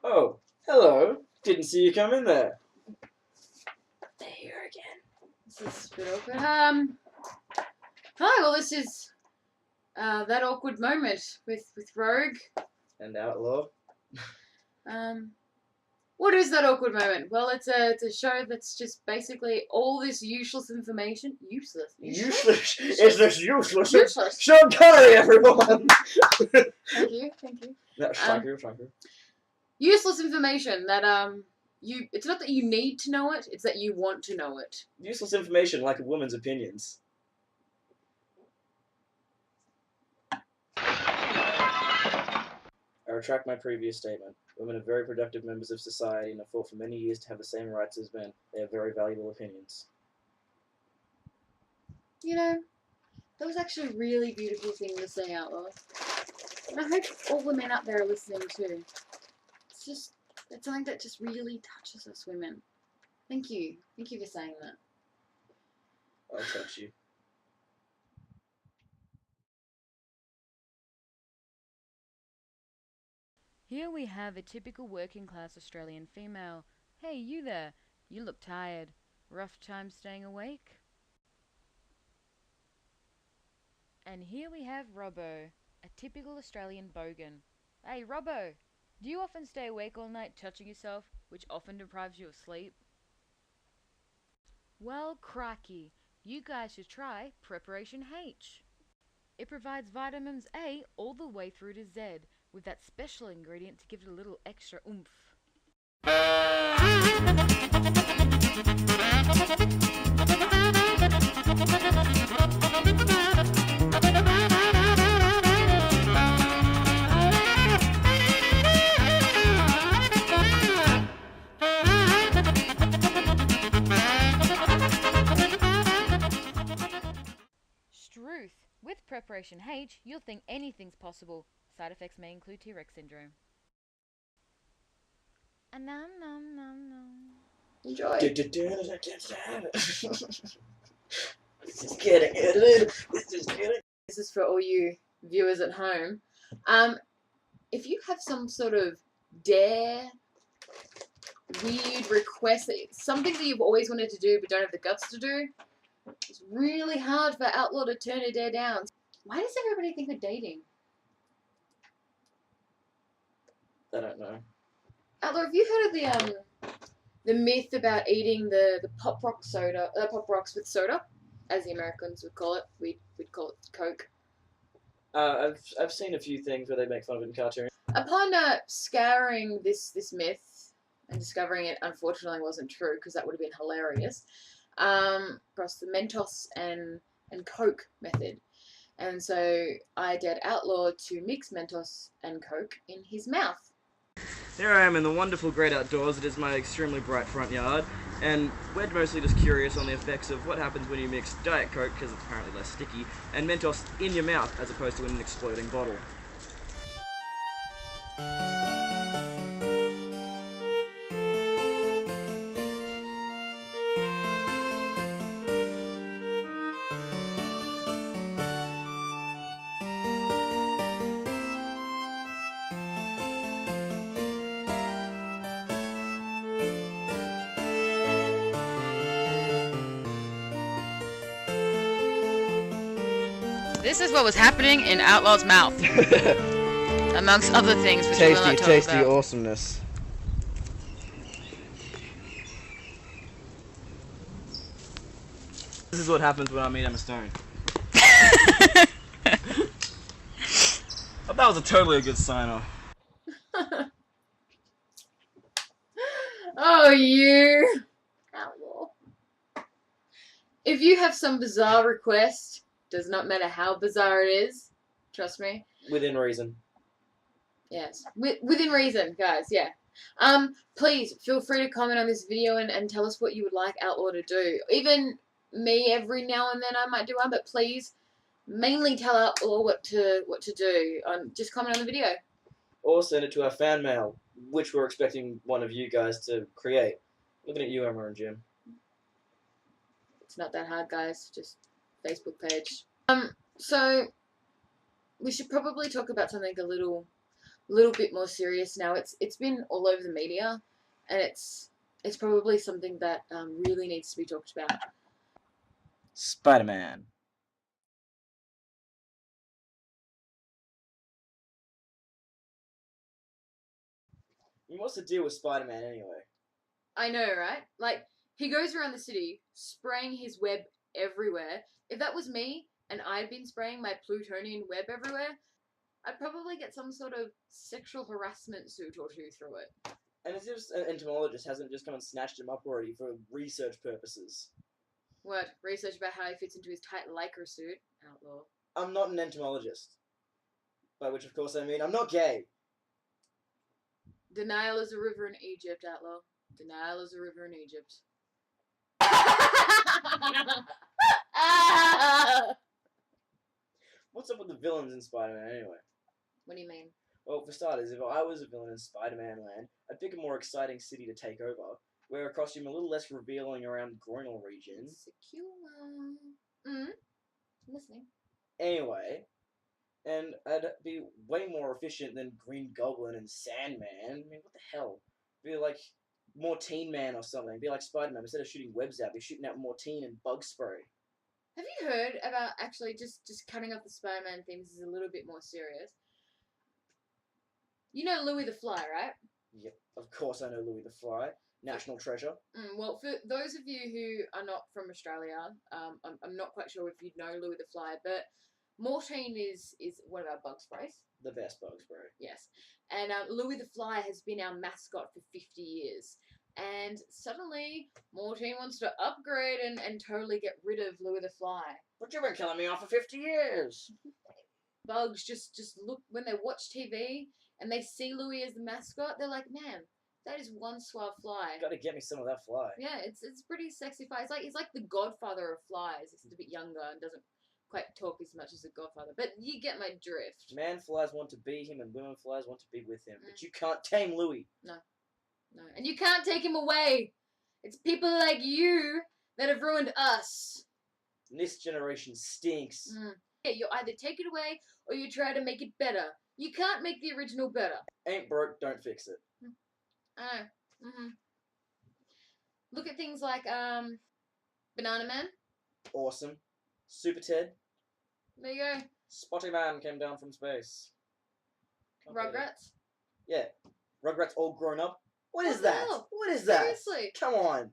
Oh, hello. Didn't see you come in there. They're here again. This is a bit awkward. Hi, well this is that awkward moment with Rogue. And Outlaw. What is that awkward moment? Well, it's a show that's just basically all this useless information. Useless. Is this useless? Useless. Jim Carrey, everyone! Thank you. No, thank you. Useless information that it's not that you need to know it, it's that you want to know it. Useless information like a woman's opinions. I retract my previous statement. Women are very productive members of society and have fought for many years to have the same rights as men. They have very valuable opinions. You know, that was actually a really beautiful thing to say out loud. And I hope all the men out there are listening too. It's something that just really touches us women. Thank you. Thank you for saying that. I'll touch you. Here we have a typical working class Australian female. Hey, you there. You look tired. Rough time staying awake? And here we have Robbo, a typical Australian bogan. Hey, Robbo, do you often stay awake all night touching yourself, which often deprives you of sleep? Well, crikey, you guys should try Preparation H. It provides vitamins A all the way through to Z, with that special ingredient to give it a little extra oomph. Struth. With Preparation H, you'll think anything's possible. Side effects may include T-Rex syndrome. Nom nom nom nom. Enjoy. This is getting edited. This is for all you viewers at home. If you have some sort of dare, weird request, something that you've always wanted to do but don't have the guts to do, it's really hard for Outlaw to turn a dare down. Why does everybody think we're dating? I don't know. Outlaw, have you heard of the myth about eating the pop rocks with soda, as the Americans would call it? We'd call it Coke. I've seen a few things where they make fun of it in cartoons. Upon scouring this myth and discovering it unfortunately wasn't true, because that would have been hilarious, across the Mentos and Coke method. And so I dared Outlaw to mix Mentos and Coke in his mouth. Here I am in the wonderful great outdoors. It is my extremely bright front yard, and we're mostly just curious on the effects of what happens when you mix Diet Coke, because it's apparently less sticky, and Mentos in your mouth as opposed to in an exploding bottle. This is what was happening in Outlaw's mouth. Amongst other things which we will not talk Tasty about. awesomeness. This is what happens when I meet Emma Stone. That was totally a good sign-off. Oh, you Outlaw. If you have some bizarre request, does not matter how bizarre it is, trust me. Within reason. Yes, within reason, guys, yeah. Please, feel free to comment on this video and tell us what you would like Outlaw to do. Even me, every now and then I might do one, but please, mainly tell Outlaw what to do. Just comment on the video. Or send it to our fan mail, which we're expecting one of you guys to create. Looking at you, Emma and Jim. It's not that hard, guys. Just Facebook page. So we should probably talk about something a little little bit more serious now. It's been all over the media, and it's probably something that really needs to be talked about. Spider-Man. What's the deal with Spider-Man anyway? I know, right? Like, he goes around the city spraying his web everywhere. If that was me and I'd been spraying my plutonian web everywhere, I'd probably get some sort of sexual harassment suit or two through it. And as if an entomologist hasn't just come and snatched him up already for research purposes. What? Research about how he fits into his tight lycra suit? Outlaw. I'm not an entomologist. By which, of course, I mean I'm not gay. Denial is a river in Egypt, Outlaw. Denial is a river in Egypt. What's up with the villains in Spider-Man anyway? What do you mean? Well, for starters, if I was a villain in Spider-Man land, I'd pick a more exciting city to take over, wear a costume a little less revealing around the groinal region. Secure. Listening. Anyway, and I'd be way more efficient than Green Goblin and Sandman. I mean, what the hell? Be like Mortine Man or something. Be like Spider-Man. Instead of shooting webs out, be shooting out Mortine and bug spray. Have you heard about, actually, just cutting off the Spider-Man thing, this is a little bit more serious. You know Louis the Fly, right? Yep, of course I know Louis the Fly. National treasure. Well, for those of you who are not from Australia, I'm not quite sure if you know Louis the Fly, but Mortine is one of our bug sprays. The best bug spray. Yes. And Louis the Fly has been our mascot for 50 years. And suddenly, Mortine wants to upgrade and totally get rid of Louis the Fly. But you've been killing me off for 50 years. Bugs just look, when they watch TV and they see Louis as the mascot, they're like, man, that is one suave fly. Gotta get me some of that fly. Yeah, it's pretty sexy fly. He's like the godfather of flies. He's a bit younger and doesn't quite talk as much as the godfather. But you get my drift. Man flies want to be him and women flies want to be with him. But you can't tame Louis. No. And you can't take him away. It's people like you that have ruined us. And this generation stinks. Yeah, you either take it away or you try to make it better. You can't make the original better. Ain't broke, don't fix it. I know. Look at things like Banana Man. Awesome. Super Ted. There you go. Spotty Man came down from space. Rugrats. Yeah. Rugrats all grown up. What is the that? hell? What is that? Seriously. Come on.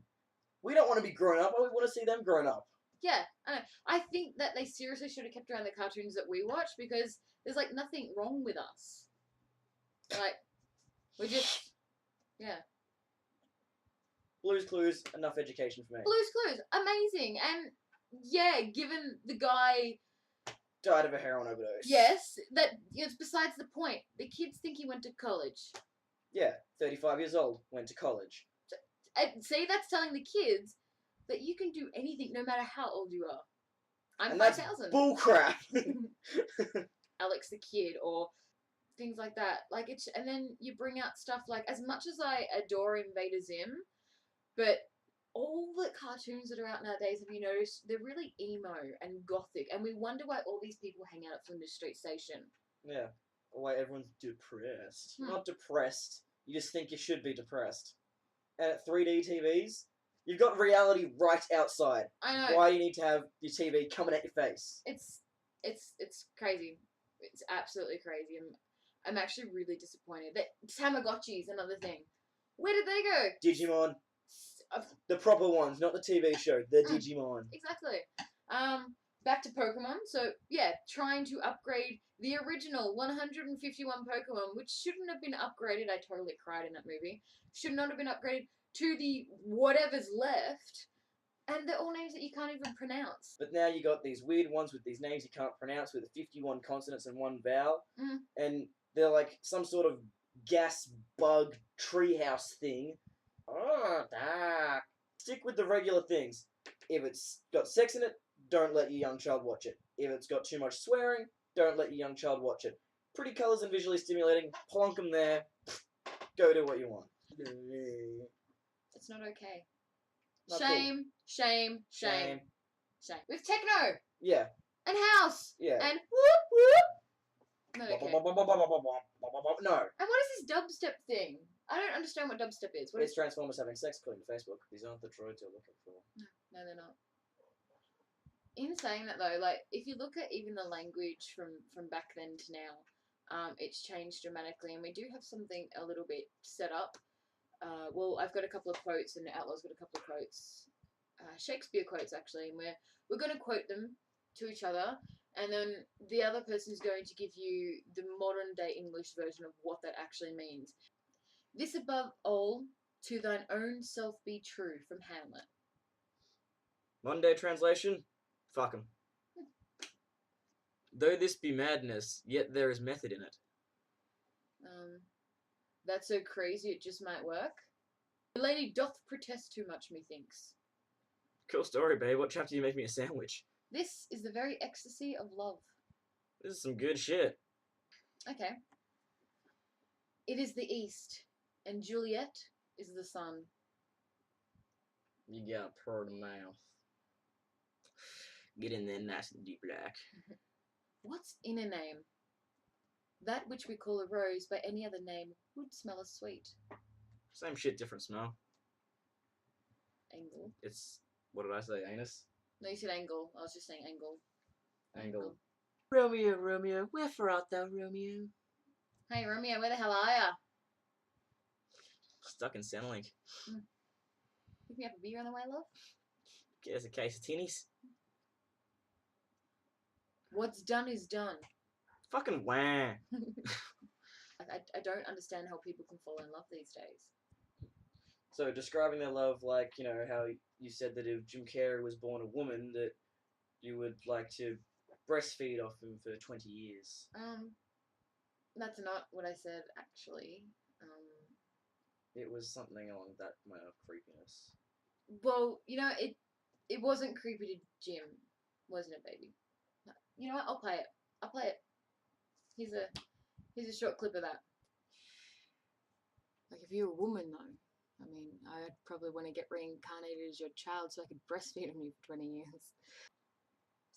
We don't want to be grown up. We want to see them grown up. Yeah, I know. I think that they seriously should have kept around the cartoons that we watch because there's like nothing wrong with us. Like, we're just, yeah. Blue's Clues, enough education for me. Blue's Clues, amazing. And yeah, given the guy died of a heroin overdose. Yes, that it's besides the point. The kids think he went to college. Yeah, 35 years old, went to college. And see, that's telling the kids that you can do anything no matter how old you are. I'm 5,000. Bullcrap. Alex the Kid or things like that. Like it's, and then you bring out stuff like, as much as I adore Invader Zim, but all the cartoons that are out nowadays, have you noticed, they're really emo and gothic, and we wonder why all these people hang out at Flinders Street Station. Yeah, why everyone's depressed. Not depressed. You just think you should be depressed. And at 3D TVs, you've got reality right outside. I know. Why do you need to have your TV coming at your face? It's crazy. It's absolutely crazy. I'm actually really disappointed. That Tamagotchi is another thing. Where did they go? Digimon. The proper ones, not the TV show. The Digimon. Exactly. Back to Pokemon. So, yeah, trying to upgrade the original 151 Pokemon, which shouldn't have been upgraded. I totally cried in that movie. Should not have been upgraded to the whatever's left. And they're all names that you can't even pronounce. But now you got these weird ones with these names you can't pronounce with 51 consonants and one vowel. And they're like some sort of gas bug treehouse thing. Oh, dark. Stick with the regular things. If it's got sex in it, don't let your young child watch it. If it's got too much swearing, don't let your young child watch it. Pretty colours and visually stimulating, plonk them there. Go do what you want. It's not okay. Not shame, cool. shame, shame, shame. With techno. Yeah. And house. Yeah. And whoop whoop. No, okay. No. And what is this dubstep thing? I don't understand what dubstep is. What It's is? Transformers having sex according to Facebook. These aren't the droids you're looking for. No, they're not. In saying that though, like if you look at even the language from back then to now, it's changed dramatically, and we do have something a little bit set up. Well, I've got a couple of quotes, and Outlaw's got a couple of quotes, Shakespeare quotes actually, and we're going to quote them to each other, and then the other person is going to give you the modern day English version of what that actually means. This above all, to thine own self be true, from Hamlet. Modern day translation? Fuck 'em. Though this be madness, yet there is method in it. That's so crazy it just might work. The lady doth protest too much, methinks. Cool story, babe. What chapter you make me a sandwich? This is the very ecstasy of love. This is some good shit. Okay. It is the east, and Juliet is the sun. You got a purr mouth. Get in there nice and deep black. What's in a name? That which we call a rose by any other name would smell as sweet. Same shit, different smell. Angle. It's, what did I say, anus? No, you said angle. I was just saying angle. Angle. Romeo, Romeo, wherefore art thou, Romeo? Hey, Romeo, where the hell are ya? Stuck in Centrelink. Pick me up a beer on the way, love? Get us a case of tinnies. What's done is done. Fucking wah. I don't understand how people can fall in love these days. So, describing their love like, you know, how you said that if Jim Carrey was born a woman, that you would like to breastfeed off him for 20 years. That's not what I said, actually. It was something along that line of creepiness. Well, you know, it wasn't creepy to Jim, wasn't it, baby? You know what? I'll play it. I'll play it. Here's a short clip of that. Like, if you're a woman, though, I mean, I'd probably want to get reincarnated as your child so I could breastfeed on you for 20 years.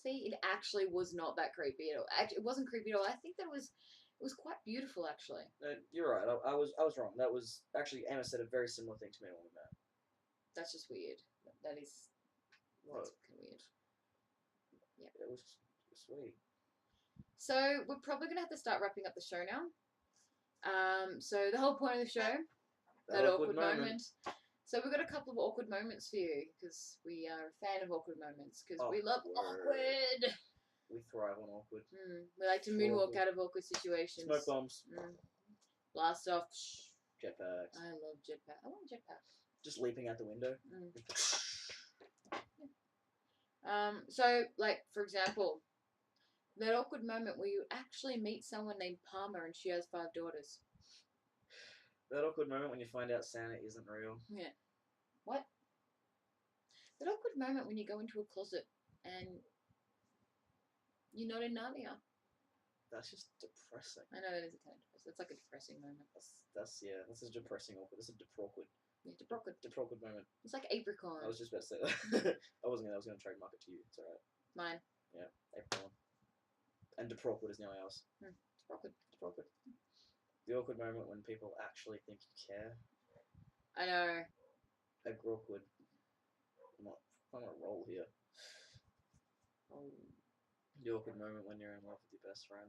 See, it actually was not that creepy at all. It wasn't creepy at all. I think that it was quite beautiful, actually. You're right. I was wrong. That was actually, Emma said a very similar thing to me when we met. That's just weird. That's kind of weird. Yeah, it was sweet. So we're probably gonna have to start wrapping up the show now. So the whole point of the show, that awkward moment. So we've got a couple of awkward moments for you because we are a fan of awkward moments because we love awkward. We thrive on awkward. We like to moonwalk out of awkward situations. Smoke bombs. Blast off. Jetpacks. I love jetpack. I want a jetpack. Just leaping out the window. So, like, for example, that awkward moment where you actually meet someone named Palmer and she has 5 daughters. That awkward moment when you find out Santa isn't real. Yeah. What? That awkward moment when you go into a closet and you're not in Narnia. That's just depressing. I know that is a kind of depressing. It's like a depressing moment. That's a depressing awkward. This is a deprawkward. Yeah, deprawkward moment. It's like apricot. I was just about to say that. I was gonna trademark it to you. It's alright. Mine. Yeah, apricot. And deprawkward is now ours. Deprawkward. The awkward moment when people actually think you care. I know. Agrawkward. I'm on a roll here. The awkward moment when you're in love with your best friend.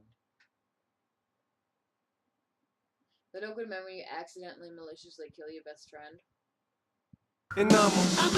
That awkward moment when you accidentally maliciously kill your best friend. And I'm